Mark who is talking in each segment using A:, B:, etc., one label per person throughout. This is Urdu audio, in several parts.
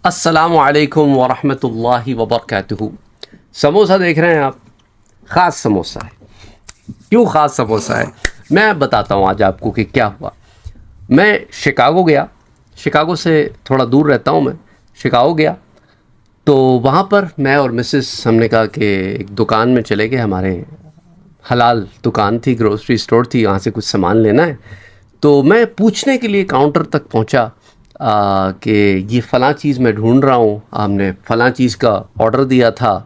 A: السلام علیکم ورحمۃ اللہ وبرکاتہ۔ سموسہ دیکھ رہے ہیں آپ، خاص سموسہ ہے۔ کیوں خاص سموسہ ہے میں بتاتا ہوں آج آپ کو کہ کیا ہوا۔ میں شکاگو گیا، شکاگو سے تھوڑا دور رہتا ہوں میں، شکاگو گیا تو وہاں پر میں اور مسز ہم نے کہا کہ ایک دکان میں چلے گئے، ہمارے حلال دکان تھی، گروسری اسٹور تھی، وہاں سے کچھ سامان لینا ہے۔ تو میں پوچھنے کے لیے کاؤنٹر تک پہنچا کہ یہ فلاں چیز میں ڈھونڈ رہا ہوں، ہم نے فلاں چیز کا آرڈر دیا تھا۔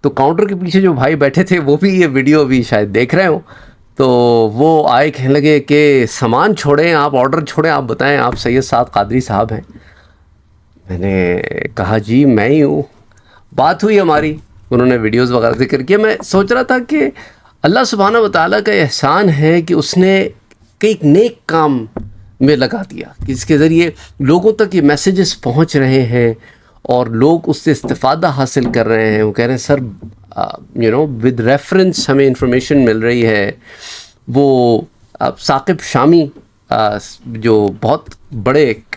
A: تو کاؤنٹر کے پیچھے جو بھائی بیٹھے تھے وہ بھی یہ ویڈیو بھی شاید دیکھ رہے ہوں، تو وہ آئے کہنے لگے کہ سامان چھوڑیں آپ، آرڈر چھوڑیں، آپ بتائیں آپ سید سعد قادری صاحب ہیں؟ میں نے کہا جی میں ہی ہوں۔ بات ہوئی ہماری، انہوں نے ویڈیوز وغیرہ ذکر کیا۔ میں سوچ رہا تھا کہ اللہ سبحانہ و تعالیٰ کا احسان ہے کہ اس نے کئی نیک کام میں لگا دیا، جس کے ذریعے لوگوں تک یہ میسیجز پہنچ رہے ہیں اور لوگ اس سے استفادہ حاصل کر رہے ہیں۔ وہ کہہ رہے ہیں سر ود ریفرنس ہمیں انفارمیشن مل رہی ہے۔ وہ ثاقب شامی جو بہت بڑے ایک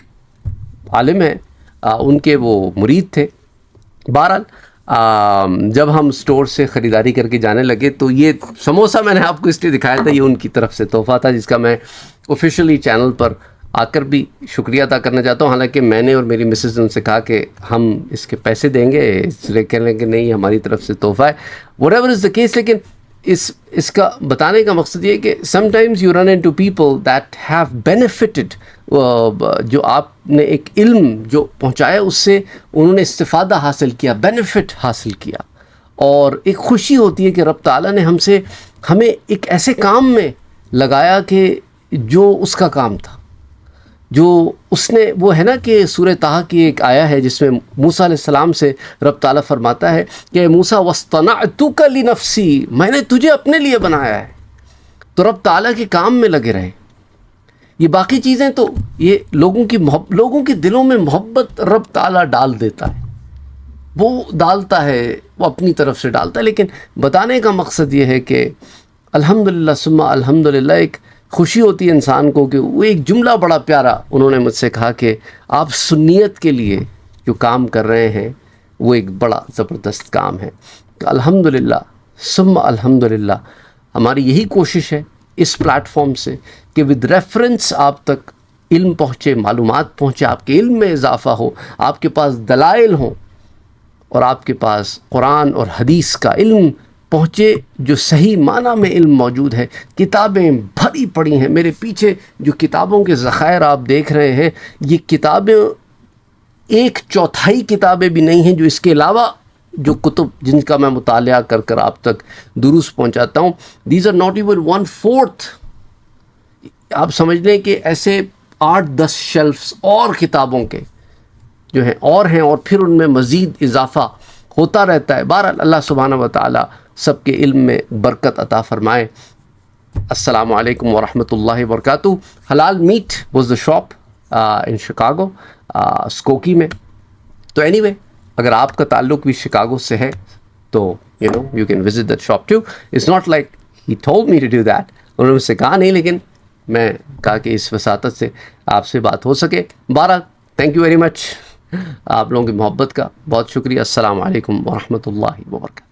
A: عالم ہیں، ان کے وہ مرید تھے۔ بہرحال جب ہم اسٹور سے خریداری کر کے جانے لگے تو یہ سموسہ میں نے آپ کو اس لیے دکھایا تھا، یہ ان کی طرف سے تحفہ تھا، جس کا میں آفیشلی چینل پر آ کر بھی شکریہ ادا کرنا چاہتا ہوں۔ حالانکہ میں نے اور میری مسز نے ان سے کہا کہ ہم اس کے پیسے دیں گے، اس لیے کہنے کہ نہیں ہماری طرف سے تحفہ ہے، what ever is the case. لیکن اس کا بتانے کا مقصد یہ ہے کہ some times you run into people that have benefited, جو آپ نے ایک علم جو پہنچایا اس سے انہوں نے استفادہ حاصل کیا، بینیفٹ حاصل کیا، اور ایک خوشی ہوتی ہے کہ رب تعالیٰ نے ہمیں ایک ایسے کام میں لگایا کہ جو اس کا کام تھا، جو اس نے، وہ ہے نا کہ سورہ طٰہٰ کی ایک آیا ہے جس میں موسیٰ علیہ السلام سے رب تعالیٰ فرماتا ہے کہ موسیٰ وَاصْطَنَعْتُكَ لِنَفْسِي، میں نے تجھے اپنے لیے بنایا ہے۔ تو رب تعالیٰ کے کام میں لگے رہے۔ یہ باقی چیزیں تو یہ لوگوں کے دلوں میں محبت رب تعالیٰ ڈال دیتا ہے، وہ ڈالتا ہے، وہ اپنی طرف سے ڈالتا ہے۔ لیکن بتانے کا مقصد یہ ہے کہ الحمدللہ ثم الحمدللہ، ایک خوشی ہوتی ہے انسان کو کہ وہ ایک جملہ بڑا پیارا انہوں نے مجھ سے کہا کہ آپ سنیت کے لیے جو کام کر رہے ہیں وہ ایک بڑا زبردست کام ہے۔ الحمدللہ ثم الحمدللہ، ہماری یہی کوشش ہے اس پلیٹ فارم سے کہ ود ریفرنس آپ تک علم پہنچے، معلومات پہنچے، آپ کے علم میں اضافہ ہو، آپ کے پاس دلائل ہوں اور آپ کے پاس قرآن اور حدیث کا علم پہنچے، جو صحیح معنی میں علم موجود ہے۔ کتابیں بھری پڑی ہیں میرے پیچھے، جو کتابوں کے ذخائر آپ دیکھ رہے ہیں، یہ کتابیں 1/4 کتابیں بھی نہیں ہیں جو اس کے علاوہ جو کتب جن کا میں مطالعہ کر کر آپ تک دروس پہنچاتا ہوں، دیز آر ناٹ ایون 1/4۔ آپ سمجھ لیں کہ ایسے 8-10 شیلفز اور کتابوں کے جو ہیں اور پھر ان میں مزید اضافہ ہوتا رہتا ہے۔ بہرحال اللہ سبحانہ و تعالیٰ سب کے علم میں برکت عطا فرمائے۔ السلام علیکم ورحمۃ اللہ وبرکاتہ۔ حلال meat was the shop in Chicago, Skokie میں۔ تو اینی وے، اگر آپ کا تعلق بھی شکاگو سے ہے تو you can visit that shop too. It's not like he told me to do that, انہوں نے مجھ سے کہا نہیں، لیکن میں کہا کہ اس وساطت سے آپ سے بات ہو سکے۔ بہرحال تھینک یو ویری مچ، آپ لوگوں کی محبت کا بہت شکریہ۔ السلام علیکم ورحمۃ اللہ وبرکاتہ۔